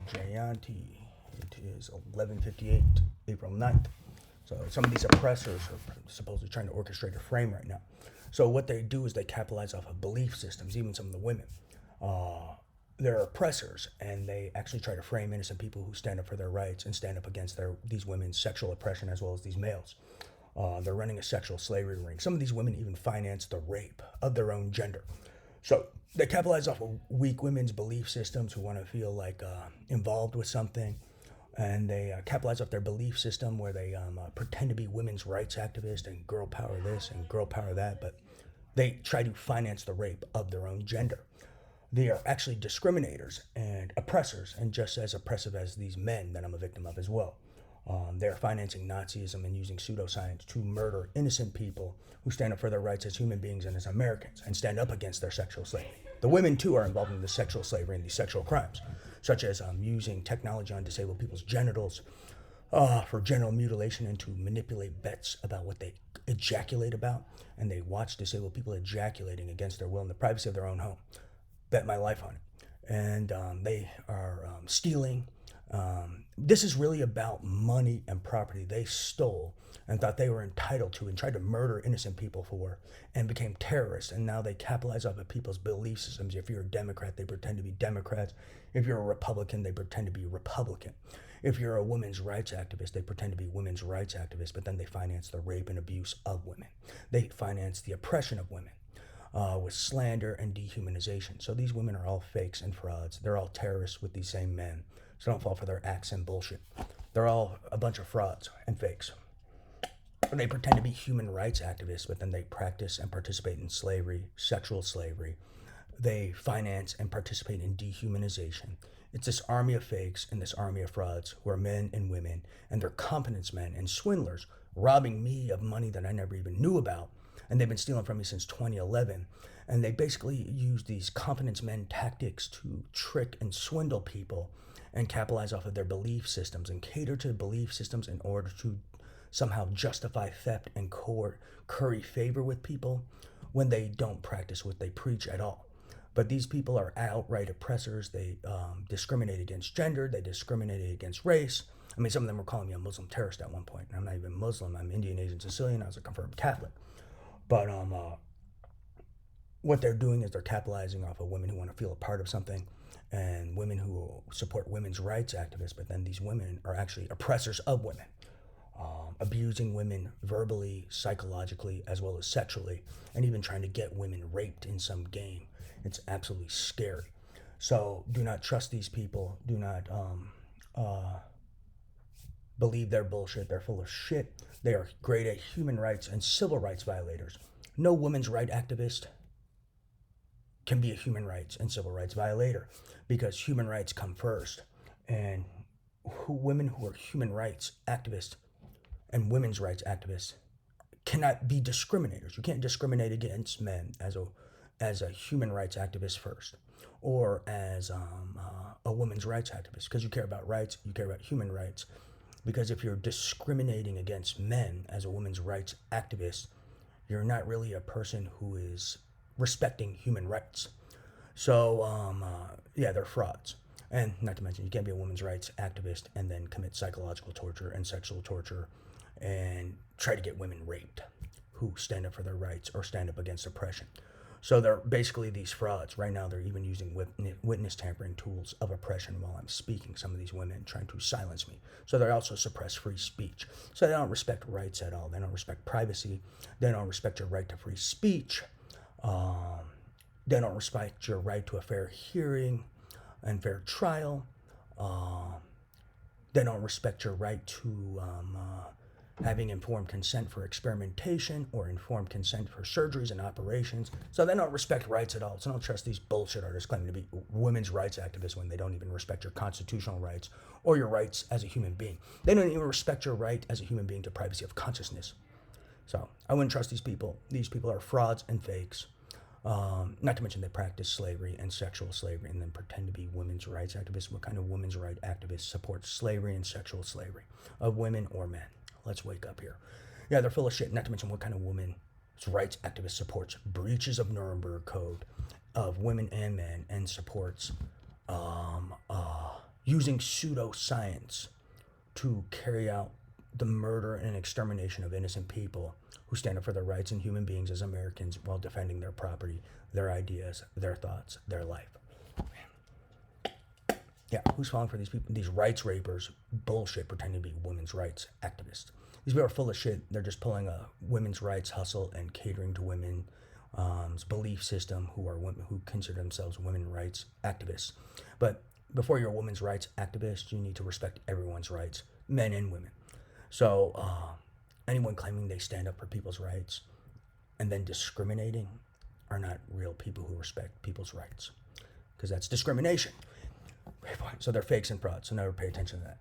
Jayanti. It is 11:58, April 9th. So some of these oppressors are supposedly trying to orchestrate a frame right now. So what they do is they capitalize off of belief systems, even some of the women. Uh, they're oppressors, and they actually try to frame innocent people who stand up for their rights and stand up against these women's sexual oppression as well as these males. They're running a sexual slavery ring. Some of these women even finance the rape of their own gender. So they capitalize off of weak women's belief systems who want to feel like involved with something. And they capitalize off their belief system where they pretend to be women's rights activists and girl power this and girl power that, but they try to finance the rape of their own gender. They are actually discriminators and oppressors, and just as oppressive as these men that I'm a victim of as well. They're financing Nazism and using pseudoscience to murder innocent people who stand up for their rights as human beings and as Americans and stand up against their sexual slavery. The women, too, are involved in the sexual slavery and these sexual crimes, such as using technology on disabled people's genitals for genital mutilation and to manipulate bets about what they ejaculate about. And they watch disabled people ejaculating against their will in the privacy of their own home. Bet my life on it. And they are stealing. This is really about money and property they stole and thought they were entitled to and tried to murder innocent people for and became terrorists. And now they capitalize off of people's belief systems. If you're a Democrat, they pretend to be Democrats. If you're a Republican, they pretend to be Republican. If you're a women's rights activist, they pretend to be women's rights activists, but then they finance the rape and abuse of women. They finance the oppression of women. With slander and dehumanization. So these women are all fakes and frauds. They're all terrorists with these same men. So don't fall for their acts and bullshit. They're all a bunch of frauds and fakes. They pretend to be human rights activists, but then they practice and participate in slavery, sexual slavery. They finance and participate in dehumanization. It's this army of fakes and this army of frauds who are men and women, and they're competence men and swindlers, robbing me of money that I never even knew about. And they've been stealing from me since 2011. And they basically use these competence men tactics to trick and swindle people and capitalize off of their belief systems and cater to belief systems in order to somehow justify theft and curry favor with people when they don't practice what they preach at all. But these people are outright oppressors. They discriminate against gender. They discriminate against race. I mean, some of them were calling me a Muslim terrorist at one point. And I'm not even Muslim. I'm Indian, Asian, Sicilian. I was a confirmed Catholic. But what they're doing is they're capitalizing off of women who want to feel a part of something and women who support women's rights activists. But then these women are actually oppressors of women, abusing women verbally, psychologically, as well as sexually, and even trying to get women raped in some game. It's absolutely scary. So do not trust these people. Do not believe their bullshit. They're full of shit. They are grade A human rights and civil rights violators. No women's right activist can be a human rights and civil rights violator because human rights come first. And women who are human rights activists and women's rights activists cannot be discriminators. You can't discriminate against men as a human rights activist first or as a women's rights activist because you care about rights, you care about human rights. Because if you're discriminating against men as a women's rights activist, you're not really a person who is respecting human rights. So, yeah, they're frauds. And not to mention, you can't be a women's rights activist and then commit psychological torture and sexual torture and try to get women raped who stand up for their rights or stand up against oppression. So they're basically these frauds. Right now, they're even using witness tampering tools of oppression while I'm speaking. Some of these women trying to silence me. So they also suppress free speech. So they don't respect rights at all. They don't respect privacy. They don't respect your right to free speech. They don't respect your right to a fair hearing and fair trial. They don't respect your right to having informed consent for experimentation or informed consent for surgeries and operations. So they don't respect rights at all. So don't trust these bullshit artists claiming to be women's rights activists when they don't even respect your constitutional rights or your rights as a human being. They don't even respect your right as a human being to privacy of consciousness. So I wouldn't trust these people. These people are frauds and fakes. Not to mention they practice slavery and sexual slavery and then pretend to be women's rights activists. What kind of women's rights activists support slavery and sexual slavery of women or men? Let's wake up here. Yeah, they're full of shit. Not to mention what kind of women's rights activist supports breaches of Nuremberg Code of women and men and supports using pseudoscience to carry out the murder and extermination of innocent people who stand up for their rights and human beings as Americans while defending their property, their ideas, their thoughts, their life. Yeah, who's falling for these people? These rights rapers, bullshit, pretending to be women's rights activists. These people are full of shit. They're just pulling a women's rights hustle and catering to women's belief system who are women, who consider themselves women's rights activists. But before you're a women's rights activist, you need to respect everyone's rights, men and women. So anyone claiming they stand up for people's rights and then discriminating are not real people who respect people's rights, because that's discrimination. So they're fakes and frauds, so never pay attention to that.